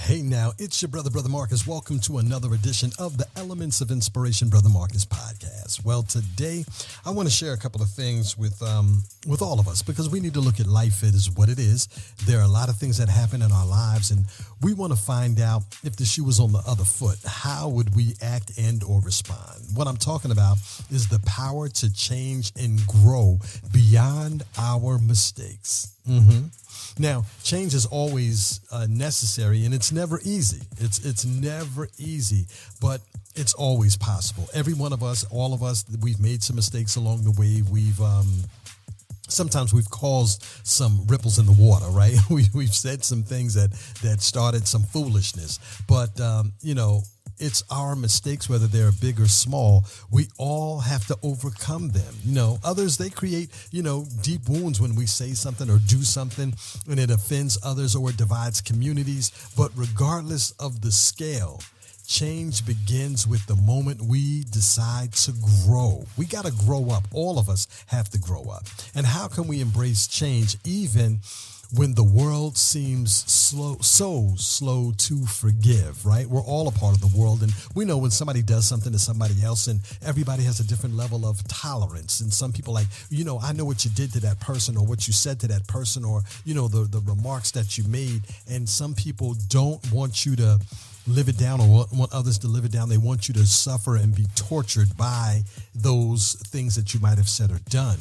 Hey now, it's your brother Marcus. Welcome to another edition of the Elements of Inspiration Brother Marcus podcast. Well, today I want to share a couple of things with all of us because we need to look at life as what it is. There are a lot of things that happen in our lives, and we want to find out if the shoe was on the other foot. How would we act and or respond? What I'm talking about is the power to change and grow beyond our mistakes. Now, change is always necessary, and it's never easy. It's never easy, but it's always possible. Every one of us, all of us, we've made some mistakes along the way. Sometimes we've caused some ripples in the water, right? We've said some things that started some foolishness, but it's our mistakes, whether they're big or small. We all have to overcome them. Others, they create, deep wounds when we say something or do something and it offends others or it divides communities. But regardless of the scale, change begins with the moment we decide to grow. We got to grow up. All of us have to grow up. And how can we embrace change even when the world seems so slow to forgive, right? We're all a part of the world, and we know when somebody does something to somebody else, and everybody has a different level of tolerance. And some people I know what you did to that person or what you said to that person or, the remarks that you made. And some people don't want you to live it down or want others to live it down. They want you to suffer and be tortured by those things that you might have said or done.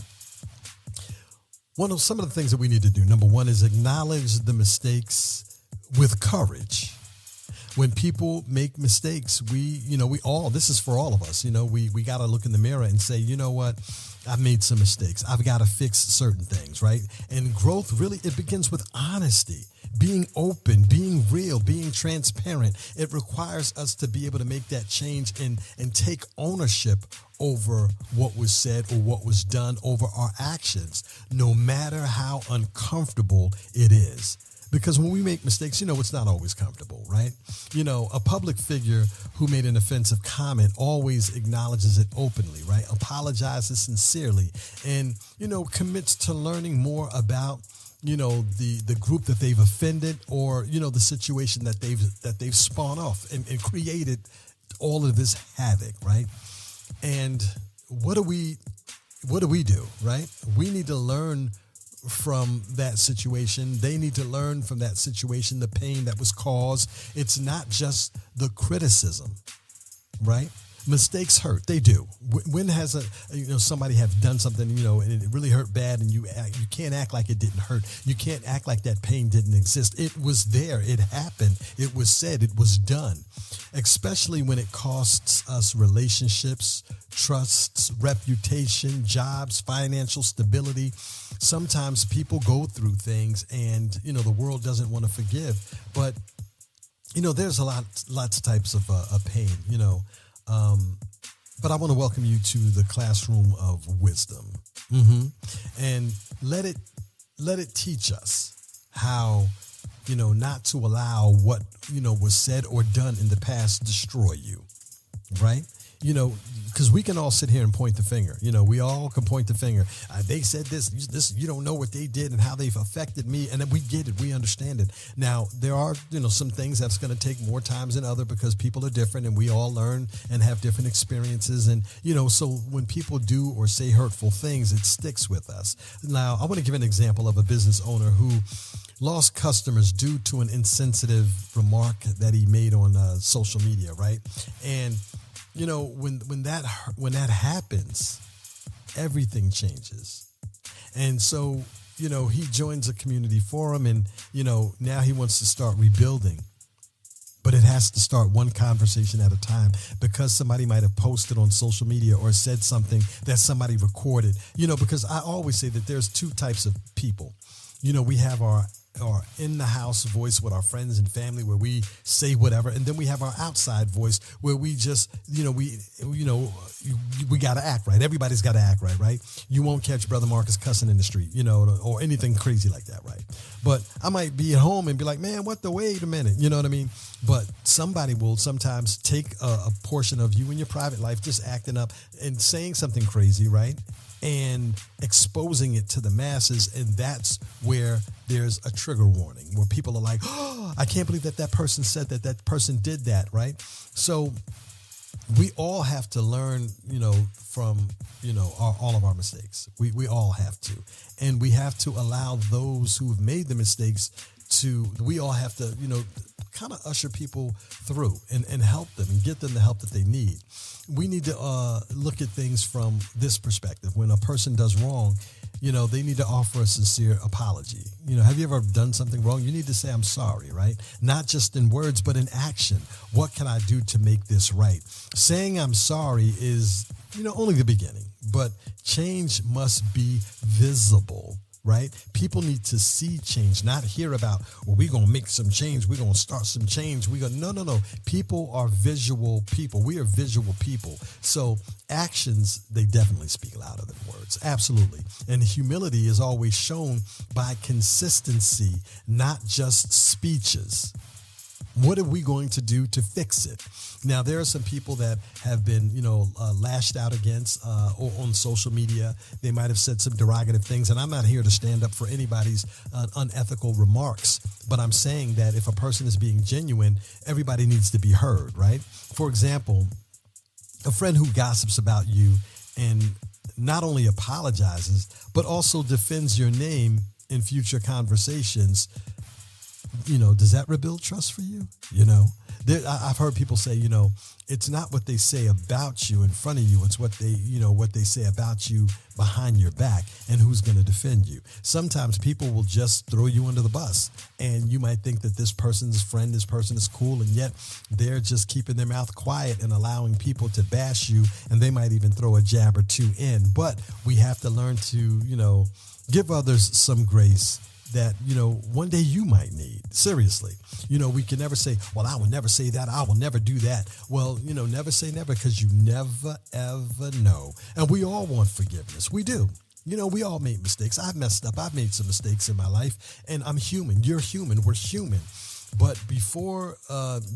Some of the things that we need to do, number one, is acknowledge the mistakes with courage. When people make mistakes, we all, this is for all of us, we got to look in the mirror and say, you know what, I've made some mistakes. I've got to fix certain things, right? And growth really, it begins with honesty, being open, being real, being transparent. It requires us to be able to make that change and take ownership over what was said or what was done, over our actions, no matter how uncomfortable it is. Because when we make mistakes, it's not always comfortable, right? A public figure who made an offensive comment always acknowledges it openly, right? Apologizes sincerely and, commits to learning more about, the group that they've offended or, the situation that they've spawned off and created all of this havoc, right? And what do we do, right? We need to learn from that situation. They need to learn from that situation, the pain that was caused. It's not just the criticism, right? Mistakes hurt. They do. When has somebody have done something, and it really hurt bad, and you can't act like it didn't hurt. You can't act like that pain didn't exist. It was there. It happened. It was said. It was done. Especially when it costs us relationships, trusts, reputation, jobs, financial stability. Sometimes people go through things and, the world doesn't want to forgive. But, there's lots of types of pain, but I want to welcome you to the classroom of wisdom, and let it teach us how, not to allow what, was said or done in the past destroy you, right? Because we can all sit here and point the finger. We all can point the finger. They said this, you don't know what they did and how they've affected me. And then we get it. We understand it. Now, there are, some things that's going to take more times than other because people are different and we all learn and have different experiences. And, so when people do or say hurtful things, it sticks with us. Now, I want to give an example of a business owner who lost customers due to an insensitive remark that he made on social media, right? And when that happens, everything changes. And so, he joins a community forum and, now he wants to start rebuilding. But it has to start one conversation at a time because somebody might have posted on social media or said something that somebody recorded, because I always say that there's two types of people. We have our in the house voice with our friends and family where we say whatever, and then we have our outside voice where we just we got to act right. Everybody's got to act right? You won't catch Brother Marcus cussing in the street, or anything crazy like that, right? But I might be at home and be like, man, wait a minute, you know what I mean? But somebody will sometimes take a portion of you in your private life just acting up and saying something crazy, right? and exposing it to the masses. And that's where there's a trigger warning, where people are like, oh, I can't believe that person said that, that person did that, right? So we all have to learn, from, all of our mistakes. We all have to. And we have to allow those who have made the mistakes we all have to, kind of usher people through and help them and get them the help that they need. We need to look at things from this perspective. When a person does wrong, they need to offer a sincere apology. Have you ever done something wrong? You need to say, I'm sorry, right? Not just in words, but in action. What can I do to make this right? Saying I'm sorry is, only the beginning, but change must be visible. Right? People need to see change, not hear about, well, we're going to make some change. We're going to start some change. No. People are visual people. We are visual people. So actions, they definitely speak louder than words. Absolutely. And humility is always shown by consistency, not just speeches. What are we going to do to fix it? Now, there are some people that have been, lashed out against or on social media. They might have said some derogative things, and I'm not here to stand up for anybody's unethical remarks, but I'm saying that if a person is being genuine, everybody needs to be heard, right? For example, a friend who gossips about you and not only apologizes, but also defends your name in future conversations, does that rebuild trust for you? I've heard people say, it's not what they say about you in front of you. It's what they say about you behind your back and who's going to defend you. Sometimes people will just throw you under the bus and you might think that this person's friend, this person is cool. And yet they're just keeping their mouth quiet and allowing people to bash you. And they might even throw a jab or two in. But we have to learn to, give others some grace that, one day you might need. Seriously. We can never say, well, I will never say that. I will never do that. Well, never say never, because you never, ever know. And we all want forgiveness. We do. We all make mistakes. I've messed up. I've made some mistakes in my life, and I'm human. You're human. We're human. But before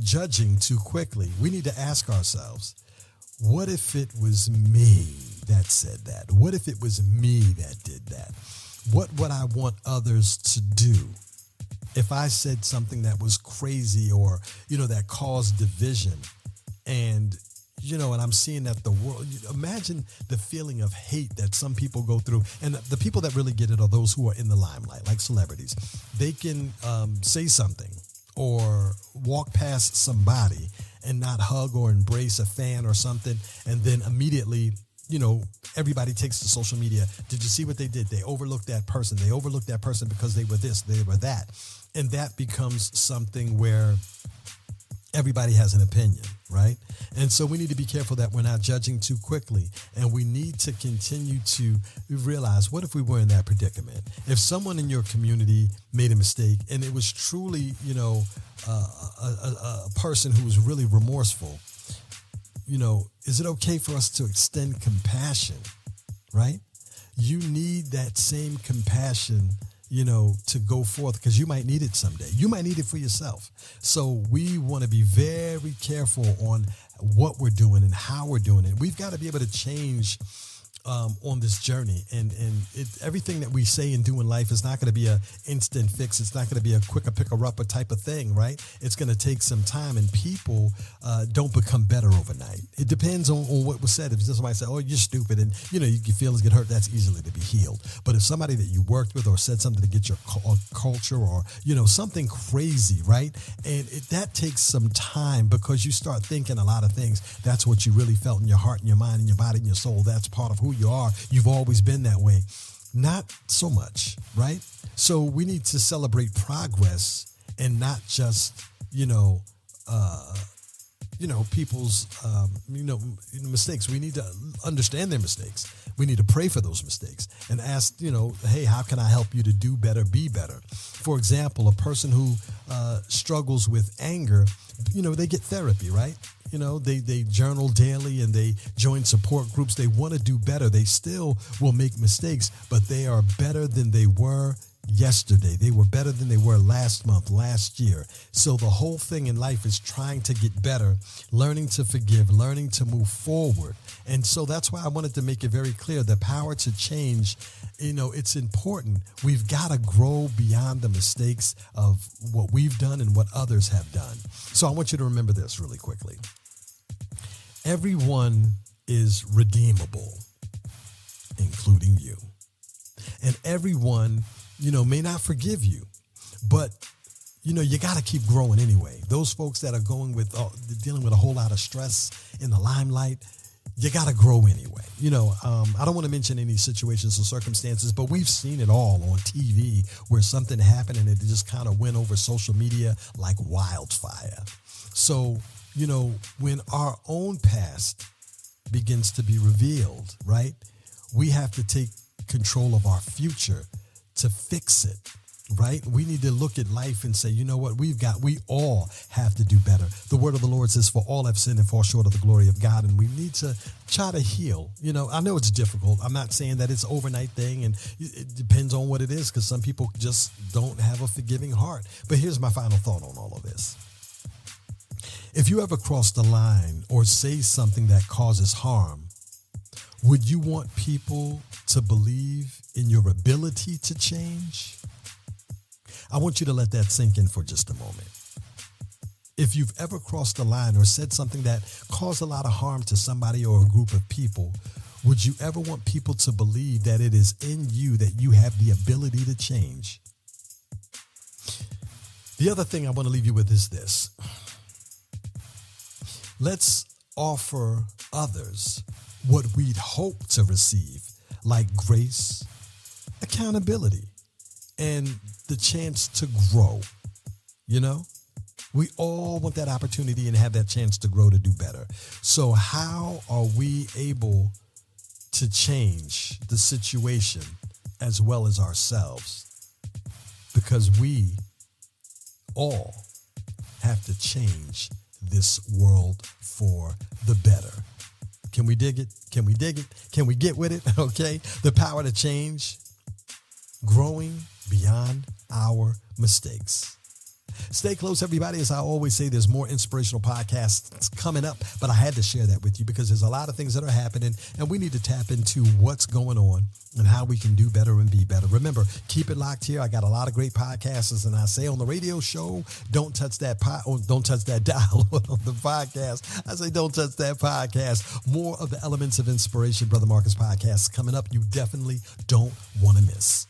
judging too quickly, we need to ask ourselves, what if it was me that said that? What if it was me that did that? What would I want others to do if I said something that was crazy or, that caused division? And, and I'm seeing that the world, imagine the feeling of hate that some people go through. And the people that really get it are those who are in the limelight, like celebrities. They can say something or walk past somebody and not hug or embrace a fan or something, and then immediately everybody takes to social media. Did you see what they did? They overlooked that person. They overlooked that person because they were this, they were that. And that becomes something where everybody has an opinion, right? And so we need to be careful that we're not judging too quickly. And we need to continue to realize, what if we were in that predicament? If someone in your community made a mistake and it was truly, a person who was really remorseful, is it okay for us to extend compassion, right? You need that same compassion, to go forth, because you might need it someday. You might need it for yourself. So we want to be very careful on what we're doing and how we're doing it. We've got to be able to change on this journey. And everything that we say and do in life is not going to be an instant fix. It's not going to be a quicker picker-upper type of thing, right? It's going to take some time, and people don't become better overnight. It depends on what was said. If somebody said, oh, you're stupid, and, your feelings get hurt, that's easily to be healed. But if somebody that you worked with or said something to get your culture or, something crazy, right? And that takes some time, because you start thinking a lot of things. That's what you really felt in your heart and your mind and your body and your soul. That's part of who you are. You've always been that way. Not so much, right? So we need to celebrate progress and not just, people's, mistakes. We need to understand their mistakes. We need to pray for those mistakes and ask, hey, how can I help you to do better, be better? For example, a person who struggles with anger, they get therapy, right? They journal daily and they join support groups. They want to do better. They still will make mistakes, but they are better than they were yesterday. They were better than they were last month, last year. So the whole thing in life is trying to get better, learning to forgive, learning to move forward. And so that's why I wanted to make it very clear, the power to change, it's important. We've got to grow beyond the mistakes of what we've done and what others have done. So I want you to remember this really quickly. Everyone is redeemable, including you. And everyone, may not forgive you, but, you got to keep growing anyway. Those folks that are dealing with a whole lot of stress in the limelight, you got to grow anyway. I don't want to mention any situations or circumstances, but we've seen it all on TV where something happened and it just kind of went over social media like wildfire. So, when our own past begins to be revealed, right, we have to take control of our future to fix it, right? We need to look at life and say, you know what, we all have to do better. The word of the Lord says, for all have sinned and fall short of the glory of God. And we need to try to heal. I know it's difficult. I'm not saying that it's an overnight thing, and it depends on what it is, because some people just don't have a forgiving heart. But here's my final thought on all of this. If you ever cross the line or say something that causes harm, would you want people to believe in your ability to change? I want you to let that sink in for just a moment. If you've ever crossed the line or said something that caused a lot of harm to somebody or a group of people, would you ever want people to believe that it is in you, that you have the ability to change? The other thing I want to leave you with is this. Let's offer others what we'd hope to receive, like grace, accountability, and the chance to grow. We all want that opportunity and have that chance to grow, to do better. So how are we able to change the situation as well as ourselves? Because we all have to change this world for the better. Can we dig it? Can we dig it? Can we get with it? Okay. The power to change, growing beyond our mistakes. Stay close, everybody. As I always say, there's more inspirational podcasts coming up, but I had to share that with you because there's a lot of things that are happening, and we need to tap into what's going on and how we can do better and be better. Remember, keep it locked here. I got a lot of great podcasts, and I say on the radio show, don't touch that don't touch that dial on the podcast. I say, don't touch that podcast. More of the Elements of Inspiration, Brother Marcus podcast coming up. You definitely don't want to miss.